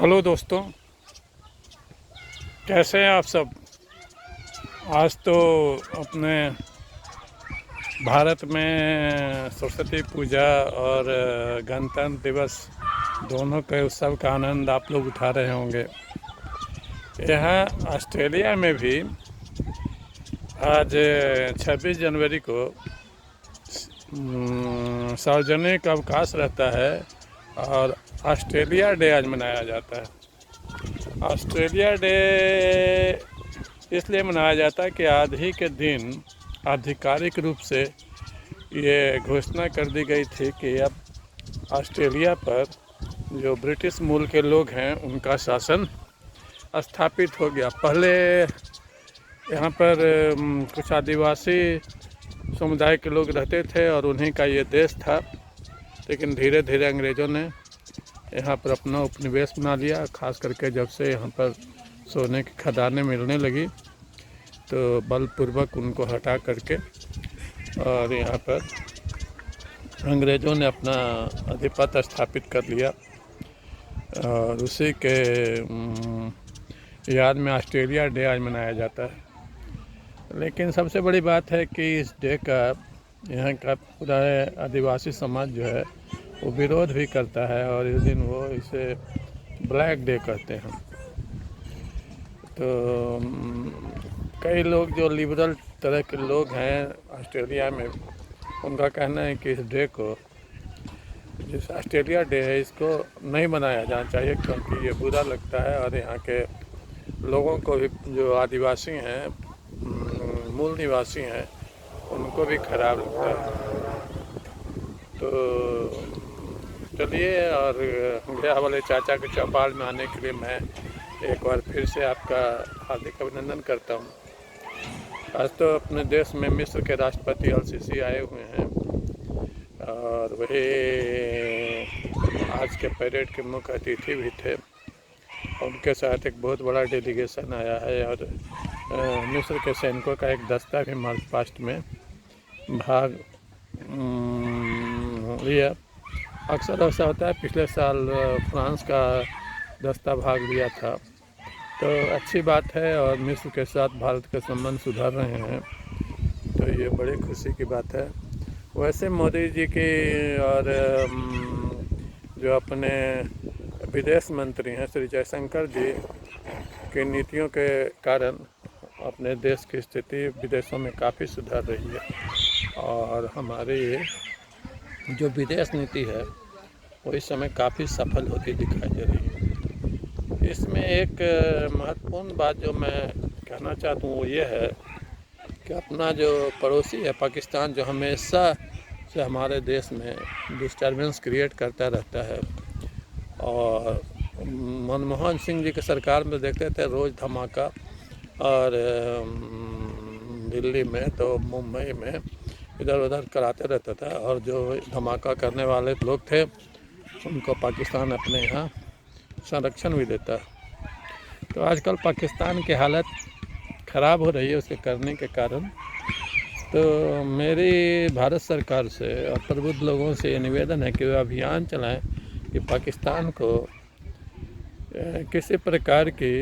Hello दोस्तों, कैसे हैं आप सब। आज तो अपने भारत में सरस्वती पूजा और गणतंत्र दिवस दोनों के उत्सव का आनंद आप लोग उठा रहे होंगे। यहाँ ऑस्ट्रेलिया में भी आज 26 जनवरी को सार्वजनिक अवकाश रहता है और ऑस्ट्रेलिया डे आज मनाया जाता है। ऑस्ट्रेलिया डे इसलिए मनाया जाता है कि आज ही के दिन आधिकारिक रूप से ये घोषणा कर दी गई थी कि अब ऑस्ट्रेलिया पर जो ब्रिटिश मूल के लोग हैं उनका शासन स्थापित हो गया। पहले यहाँ पर कुछ आदिवासी समुदाय के लोग रहते थे और उन्हीं का ये देश था, लेकिन धीरे धीरे अंग्रेज़ों ने यहाँ पर अपना उपनिवेश बना लिया। खास करके जब से यहाँ पर सोने की खदानें मिलने लगी तो बलपूर्वक उनको हटा करके और यहाँ पर अंग्रेज़ों ने अपना आधिपत्य स्थापित कर लिया और उसी के याद में ऑस्ट्रेलिया डे आज मनाया जाता है। लेकिन सबसे बड़ी बात है कि इस डे का यहाँ का पूरा आदिवासी समाज जो है वो विरोध भी करता है और इस दिन वो इसे ब्लैक डे कहते हैं। तो कई लोग जो लिबरल तरह के लोग हैं ऑस्ट्रेलिया में, उनका कहना है कि इस डे को, जिस ऑस्ट्रेलिया डे है, इसको नहीं मनाया जाना चाहिए क्योंकि ये बुरा लगता है और यहाँ के लोगों को भी, जो आदिवासी हैं, मूल निवासी हैं, उनको भी खराब लगता है। तो चलिए, और गया वाले चाचा के चौपाल में आने के लिए मैं एक बार फिर से आपका हार्दिक अभिनंदन करता हूँ। आज तो अपने देश में मिस्र के राष्ट्रपति अल-सीसी आए हुए हैं और वही आज के परेड के मुख्य अतिथि भी थे। उनके साथ एक बहुत बड़ा डेलीगेशन आया है और मिस्र के सैनिकों का एक दस्ता भी मार्च पास्ट में भाग लिया। अक्सर ऐसा होता है, पिछले साल फ्रांस का दस्ता भाग लिया था। तो अच्छी बात है और मिस्र के साथ भारत के संबंध सुधर रहे हैं, तो ये बड़ी खुशी की बात है। वैसे मोदी जी की और जो अपने विदेश मंत्री हैं श्री जयशंकर जी की नीतियों के कारण अपने देश की स्थिति विदेशों में काफ़ी सुधर रही है और हमारी जो विदेश नीति है वो इस समय काफ़ी सफल होती दिखाई दे रही है। इसमें एक महत्वपूर्ण बात जो मैं कहना चाहता हूँ वो ये है कि अपना जो पड़ोसी है पाकिस्तान, जो हमेशा से हमारे देश में डिस्टर्बेंस क्रिएट करता रहता है, और मनमोहन सिंह जी की सरकार में देखते थे रोज़ धमाका, और दिल्ली में तो मुंबई में इधर उधर कराते रहता था, और जो धमाका करने वाले लोग थे उनको पाकिस्तान अपने यहाँ संरक्षण भी देता है। तो आजकल पाकिस्तान की हालत ख़राब हो रही है उसके करने के कारण। तो मेरी भारत सरकार से और प्रबुद्ध लोगों से ये निवेदन है कि वे अभियान चलाएं कि पाकिस्तान को किसी प्रकार की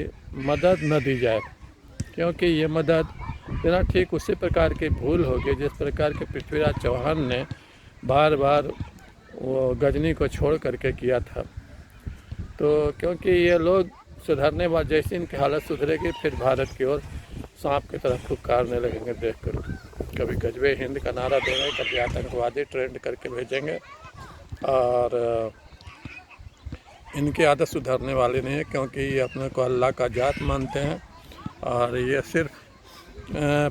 मदद न दी जाए, क्योंकि ये मदद देना ठीक उसी प्रकार की भूल होगी जिस प्रकार के पृथ्वीराज चौहान ने बार बार वो गजनी को छोड़ करके किया था। तो क्योंकि ये लोग सुधरने बाद जैसे इनकी हालत सुधरेगी फिर भारत की ओर सांप की तरफ फुकारने लगेंगे देख कर। कभी गजबे हिंद का नारा देंगे, कभी आतंकवादी ट्रेंड करके भेजेंगे, और इनकी आदत सुधरने वाली नहीं है क्योंकि ये अपने को अल्लाह का जात मानते हैं और ये सिर्फ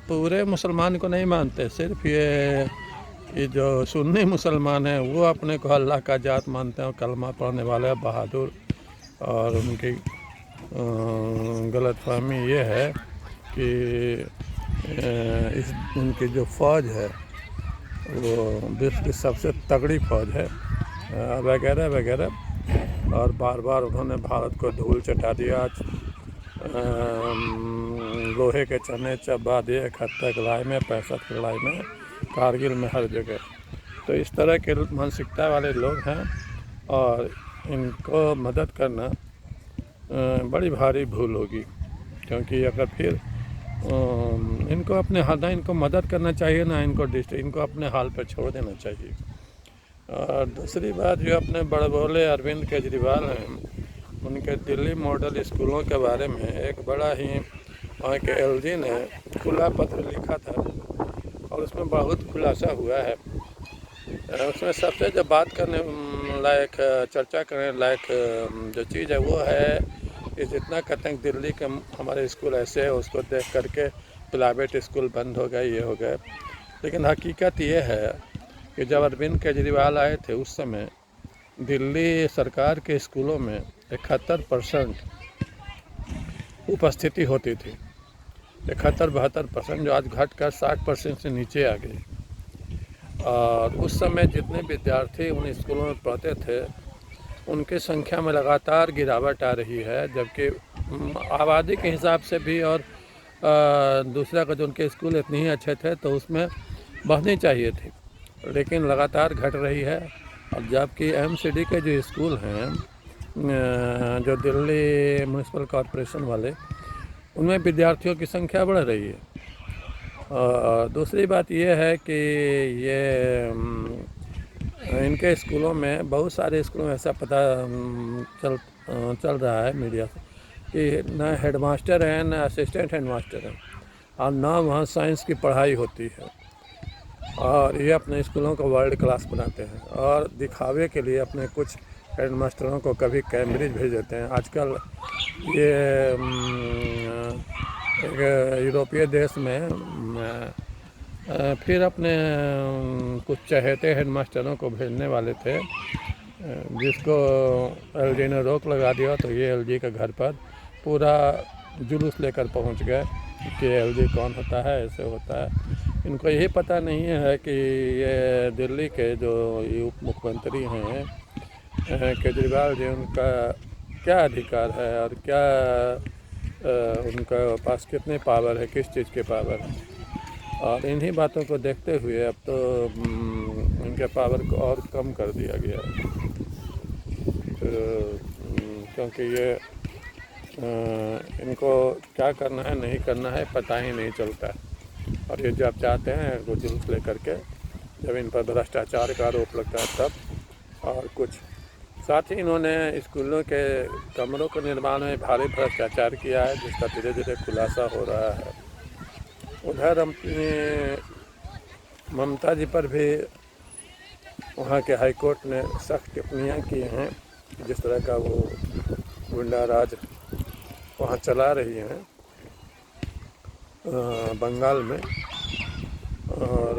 पूरे मुसलमान को नहीं मानते। सिर्फ ये जो सुन्नी मुसलमान हैं वो अपने को अल्लाह का जात मानते हैं और कलमा पढ़ने वाले बहादुर। और उनकी गलतफहमी ये है कि उनकी जो फ़ौज है वो विश्व की सबसे तगड़ी फ़ौज है वगैरह वगैरह, और बार बार उन्होंने भारत को धूल चटा दिया। लोहे के चने चबा दिए 71 की लड़ाई में, 65 की लड़ाई में, कारगिल में, हर जगह। तो इस तरह के मानसिकता वाले लोग हैं और इनको मदद करना बड़ी भारी भूल होगी, क्योंकि अगर फिर इनको अपने ना इनको मदद करना चाहिए, ना इनको अपने हाल पर छोड़ देना चाहिए। और दूसरी बात, जो अपने बड़बोले अरविंद केजरीवाल हैं, उनके दिल्ली मॉडल स्कूलों के बारे में एक बड़ा ही वहाँ के एलजी ने खुला पत्र लिखा था और उसमें बहुत खुलासा हुआ है। उसमें सबसे जो बात करने लायक, चर्चा करने लायक जो चीज़ है वो है कि जितना कहते हैं दिल्ली के हमारे स्कूल ऐसे है, उसको देख करके प्राइवेट स्कूल बंद हो गए, ये हो गए। लेकिन हकीकत ये है कि जब अरविंद केजरीवाल आए थे उस समय दिल्ली सरकार के स्कूलों में 71% उपस्थिति होती थी। 71-72%, जो आज घटकर 60% से नीचे आ गई। और उस समय जितने विद्यार्थी उन स्कूलों में पढ़ते थे उनकी संख्या में लगातार गिरावट आ रही है, जबकि आबादी के हिसाब से भी और दूसरा का जो उनके स्कूल इतने ही अच्छे थे तो उसमें बढ़नी चाहिए थी, लेकिन लगातार घट रही है। और जबकि एमसीडी के जो स्कूल हैं, जो दिल्ली म्यूनसिपल कॉरपोरेशन वाले, उनमें विद्यार्थियों की संख्या बढ़ रही है। और दूसरी बात यह है कि ये इनके स्कूलों में, बहुत सारे स्कूलों में ऐसा पता चल रहा है मीडिया से कि न हेडमास्टर हैं, न असिस्टेंट हेडमास्टर हैं, और न वहाँ साइंस की पढ़ाई होती है। और ये अपने स्कूलों को वर्ल्ड क्लास बनाते हैं और दिखावे के लिए अपने कुछ हेडमास्टरों को कभी कैम्ब्रिज भेज देते हैं। आजकल ये एक यूरोपीय देश में फिर अपने कुछ चहेते हेडमास्टरों को भेजने वाले थे, जिसको एलजी ने रोक लगा दिया। तो ये एलजी के घर पर पूरा जुलूस लेकर पहुंच गए कि एलजी कौन होता है, ऐसे होता है। इनको यही पता नहीं है कि ये दिल्ली के जो उप मुख्यमंत्री हैं केजरीवाल जी, उनका क्या अधिकार है और क्या उनका पास कितने पावर है, किस चीज़ के पावर है। और इन्हीं बातों को देखते हुए अब तो उनके पावर को और कम कर दिया गया है। तो क्योंकि ये इनको क्या करना है नहीं करना है पता ही नहीं चलता है। और ये जब चाहते हैं वो जुलूस लेकर के, जब इन पर भ्रष्टाचार का आरोप लगता है तब। और कुछ साथ ही इन्होंने स्कूलों के कमरों के निर्माण में भारी भ्रष्टाचार किया है, जिसका धीरे धीरे खुलासा हो रहा है। उधर ममता जी पर भी वहाँ के हाई कोर्ट ने सख्त टिप्पणियाँ की हैं, जिस तरह का वो गुंडा राज वहाँ चला रही हैं बंगाल में। और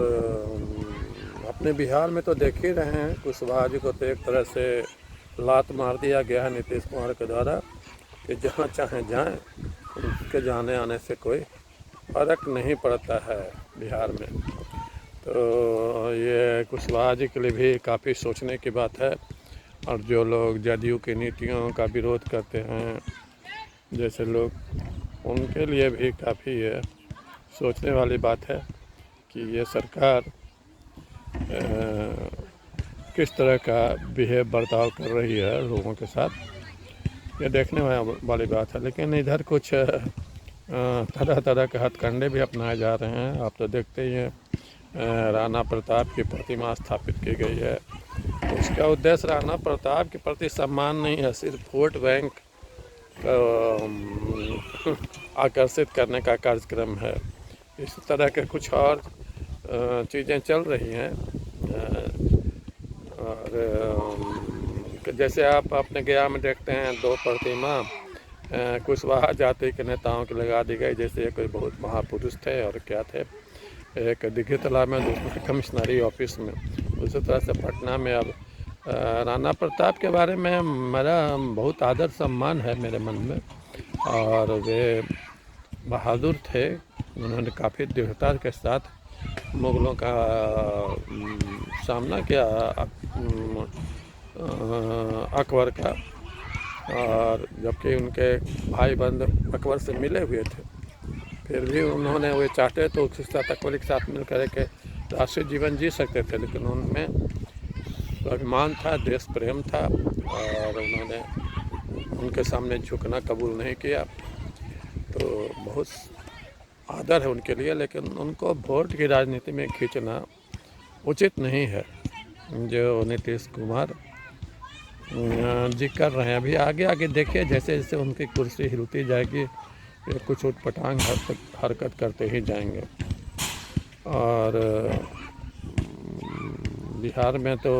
अपने बिहार में तो देख ही रहे हैं, कुशवाहा जी को तो एक तरह से लात मार दिया गया है नीतीश कुमार के द्वारा कि जहाँ चाहें जाएं, उनके जाने आने से कोई फ़र्क नहीं पड़ता है बिहार में। तो ये कुशवाहा जी के लिए भी काफ़ी सोचने की बात है। और जो लोग जदयू की नीतियों का विरोध करते हैं जैसे लोग, उनके लिए भी काफ़ी सोचने वाली बात है कि ये सरकार किस तरह का बर्ताव कर रही है लोगों के साथ, ये देखने वाली बात है। लेकिन इधर कुछ तरह तरह के हथकंडे भी अपनाए जा रहे हैं। आप तो देखते ही हैं, राणा प्रताप की प्रतिमा स्थापित की गई है। उसका उद्देश्य राणा प्रताप के प्रति सम्मान नहीं है, सिर्फ वोट बैंक आकर्षित करने का कार्यक्रम है। इस तरह के कुछ और चीज़ें चल रही हैं। और जैसे आप अपने गया में देखते हैं, 2 प्रतिमा कुशवाहा जाति के नेताओं की लगा दी गई, जैसे कोई बहुत महापुरुष थे और क्या थे, एक दिघी तालाब में, दूसरे कमिश्नरी ऑफिस में। उसी तरह से पटना में अब राणा प्रताप के बारे में मेरा बहुत आदर सम्मान है मेरे मन में। और वे बहादुर थे, उन्होंने काफ़ी दृढ़ता के साथ मुग़लों का सामना किया, अकबर का। और जबकि उनके भाई बंद अकबर से मिले हुए थे, फिर भी उन्होंने, वे चाहते तो उसके साथ, अकबर के साथ मिल कर के राष्ट्रीय जीवन जी सकते थे, लेकिन उनमें स्वाभिमान था, देश प्रेम था, और उन्होंने उनके सामने झुकना कबूल नहीं किया। तो बहुत आदर है उनके लिए, लेकिन उनको वोट की राजनीति में खींचना उचित नहीं है जो नीतीश कुमार जी कर रहे हैं। अभी आगे आगे देखिए, जैसे जैसे उनकी कुर्सी हिलती जाएगी ये कुछ उटपटांग हरकत करते ही जाएंगे। और बिहार में तो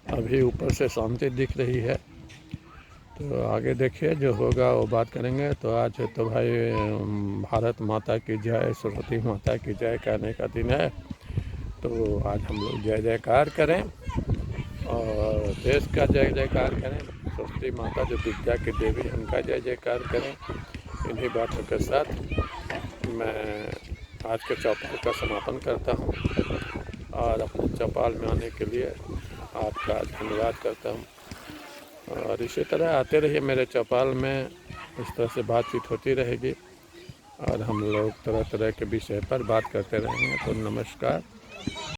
अभी ऊपर से शांति दिख रही है, तो आगे देखिए जो होगा वो बात करेंगे। तो आज तो भाई भारत माता की जय, सरस्वती माता की जय कहने का दिन है। तो आज हम लोग जय जयकार करें और देश का जय जयकार करें। सरस्वती माता जो विद्या की देवी है उनका जय जयकार करें। इन्हीं बातों के साथ मैं आज के चौपाल का समापन करता हूँ और अपने चौपाल में आने के लिए आपका धन्यवाद करता हूँ। और इसी तरह आते रहिए मेरे चौपाल में, इस तरह से बातचीत होती रहेगी और हम लोग तरह तरह के विषय पर बात करते रहेंगे। तो नमस्कार।